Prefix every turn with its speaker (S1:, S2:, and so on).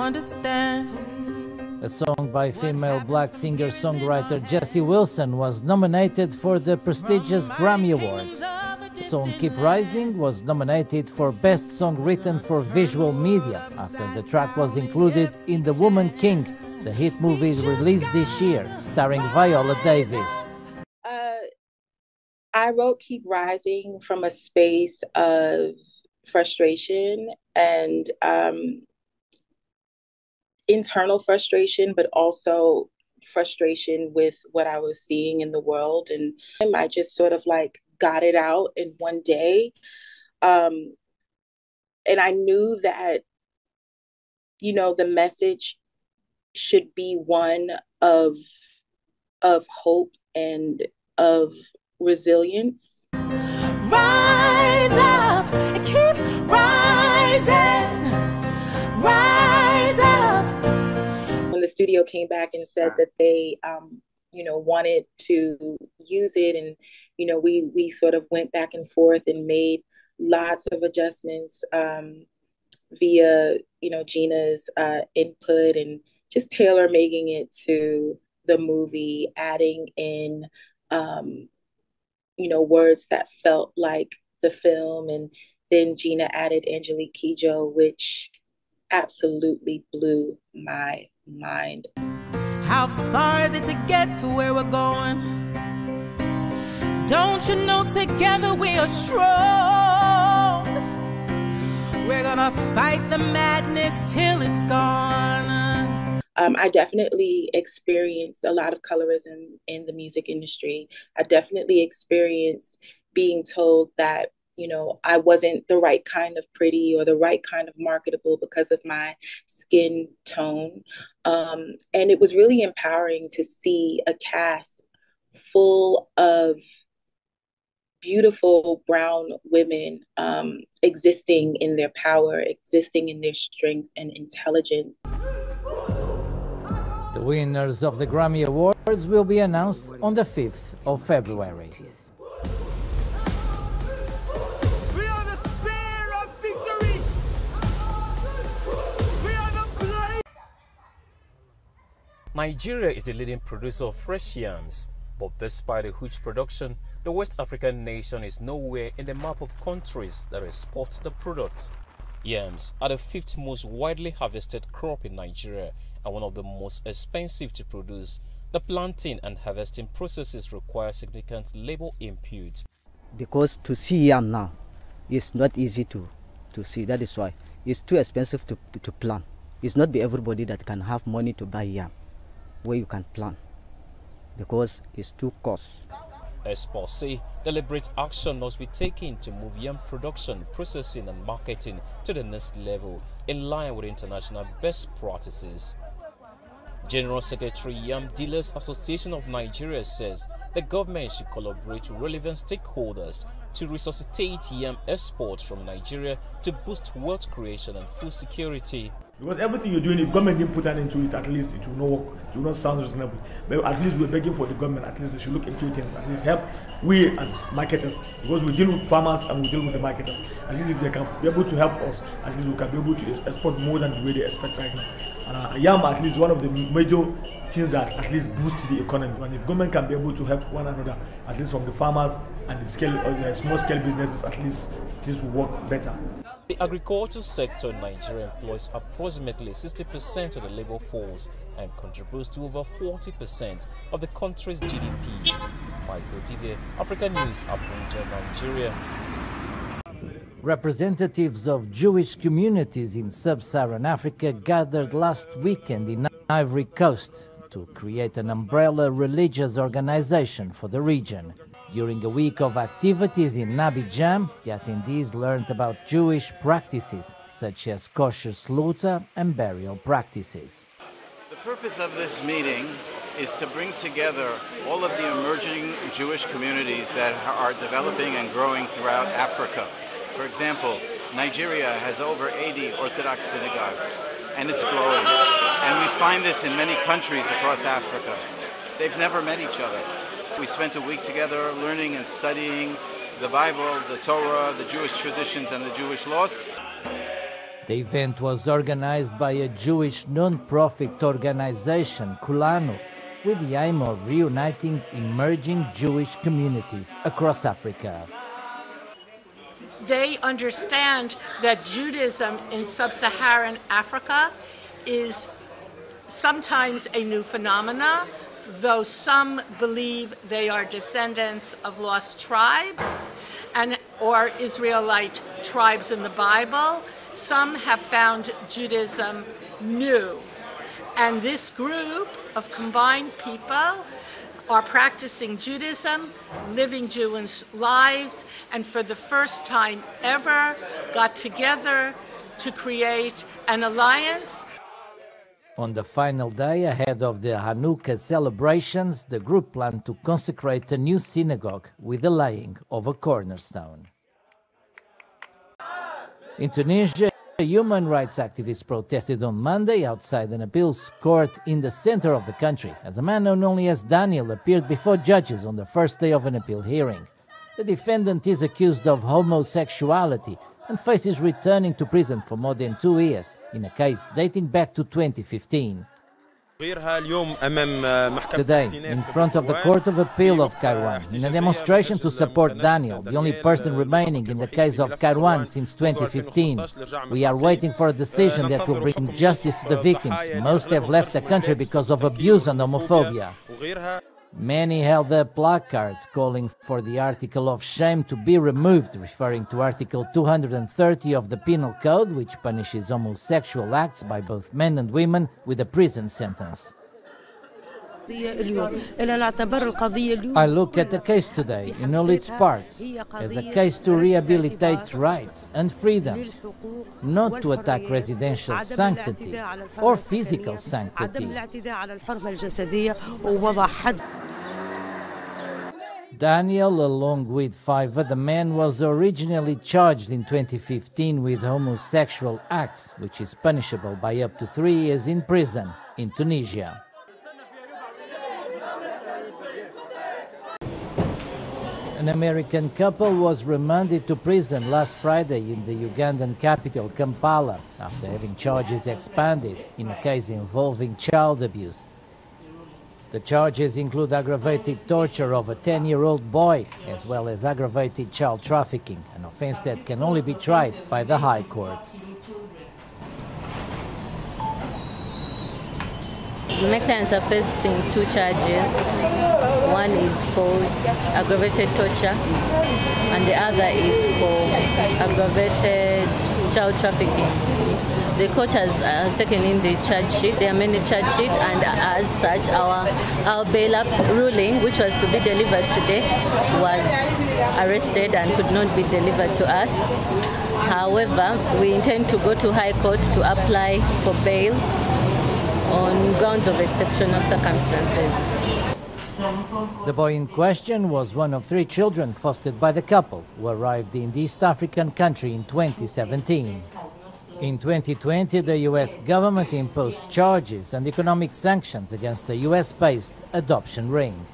S1: understand.
S2: A song by female black singer-songwriter Jessie Wilson was nominated for the prestigious Grammy Awards. The song Keep Rising was nominated for Best Song Written for Visual Media after the track was included in The Woman King, the hit movie released this year, starring Viola Davis.
S3: I wrote Keep Rising from a space of frustration and internal frustration, but also frustration with what I was seeing in the world. And I just sort of like got it out in one day. And I knew that, you know, the message should be one of hope and of resilience.
S1: Rise up and keep rising. Rise up.
S3: When the studio came back and said that they, you know, wanted to use it, and you know, we sort of went back and forth and made lots of adjustments via, you know, Gina's input, and just tailor making it to the movie, adding in, you know, words that felt like the film. And then Gina added Angelique Kidjo, which absolutely blew my mind.
S1: How far is it to get to where we're going? Don't you know together we are strong? We're gonna fight the madness till it's gone.
S3: I definitely experienced a lot of colorism in the music industry. I definitely experienced being told that, you know, I wasn't the right kind of pretty or the right kind of marketable because of my skin tone. And it was really empowering to see a cast full of beautiful brown women existing in their power, existing in their strength and intelligence.
S2: The winners of the Grammy Awards will be announced on the 5th of February.
S4: We are the spear of victory. We are the blade.
S5: Nigeria is the leading producer of fresh yams, but despite a huge production, the West African nation is nowhere in the map of countries that export the product. Yams are the 5th most widely harvested crop in Nigeria and one of the most expensive to produce. The planting and harvesting processes require significant labor input.
S6: Because to see yam now is not easy to see. That is why it's too expensive to plant. It's not everybody that can have money to buy yam where you can plant, because it's too cost.
S5: Experts say deliberate action must be taken to move yam production, processing and marketing to the next level in line with international best practices. General Secretary Yam Dealers Association of Nigeria says the government should collaborate with relevant stakeholders to resuscitate yam exports from Nigeria to boost wealth creation and food security.
S7: Because everything you're doing, if government didn't put an into it, at least it will not work, it will not sound reasonable. But at least we're begging for the government, at least they should look into things, at least help we as marketers, because we deal with farmers and we deal with the marketers. At least if they can be able to help us, at least we can be able to export more than the way they expect right now. And yam at least one of the major things that at least boost the economy. And if government can be able to help one another, at least from the farmers and the scale or the small scale businesses, at least this will work better.
S5: The agricultural sector in Nigeria employs approximately 60% of the labor force and contributes to over 40% of the country's GDP. Michael Dibe, African News, Abidjan, Nigeria.
S2: Representatives of Jewish communities in Sub-Saharan Africa gathered last weekend in Ivory Coast to create an umbrella religious organization for the region. During a week of activities in Abidjan, the attendees learned about Jewish practices such as kosher slaughter and burial practices.
S8: The purpose of this meeting is to bring together all of the emerging Jewish communities that are developing and growing throughout Africa. For example, Nigeria has over 80 Orthodox synagogues, and it's growing. And we find this in many countries across Africa. They've never met each other. We spent a week together learning and studying the Bible, the Torah, the Jewish traditions, and the Jewish laws.
S2: The event was organized by a Jewish non-profit organization, Kulanu, with the aim of reuniting emerging Jewish communities across Africa.
S9: They understand that Judaism in Sub-Saharan Africa is sometimes a new phenomena, though some believe they are descendants of lost tribes or Israelite tribes in the Bible. Some have found Judaism new. And this group of combined people are practicing Judaism, living Jewish lives, and for the first time ever got together to create an alliance.
S2: On the final day ahead of the Hanukkah celebrations, the group planned to consecrate a new synagogue with the laying of a cornerstone. In Tunisia, human rights activists protested on Monday outside an appeals court in the center of the country, as a man known only as Daniel appeared before judges on the first day of an appeal hearing. The defendant is accused of homosexuality and faces returning to prison for more than 2 years in a case dating back to 2015. Today, in front of the Court of Appeal of Kairouan, in a demonstration to support Daniel, the only person remaining in the case of Kairouan since 2015, we are waiting for a decision that will bring justice to the victims. Most have left the country because of abuse and homophobia. Many held up placards calling for the article of shame to be removed, referring to Article 230 of the Penal Code, which punishes homosexual acts by both men and women with a prison sentence. I look at the case today in all its parts as a case to rehabilitate rights and freedoms, not to attack residential sanctity or physical sanctity. Daniel, along with 5 other men, was originally charged in 2015 with homosexual acts, which is punishable by up to 3 years in prison in Tunisia. An American couple was remanded to prison last Friday in the Ugandan capital, Kampala, after having charges expanded in a case involving child abuse. The charges include aggravated torture of a 10-year-old boy, as well as aggravated child trafficking, an offense that can only be tried by the High Court.
S10: My clients are facing 2 charges. One is for aggravated torture, and the other is for aggravated child trafficking. The court has taken in the charge sheet, the amended charge sheet, and as such, our bail-up ruling, which was to be delivered today, was arrested and could not be delivered to us. However, we intend to go to High Court to apply for bail on grounds of exceptional circumstances.
S2: The boy in question was one of 3 children fostered by the couple, who arrived in the East African country in 2017. In 2020, the US government imposed charges and economic sanctions against the US-based adoption ring.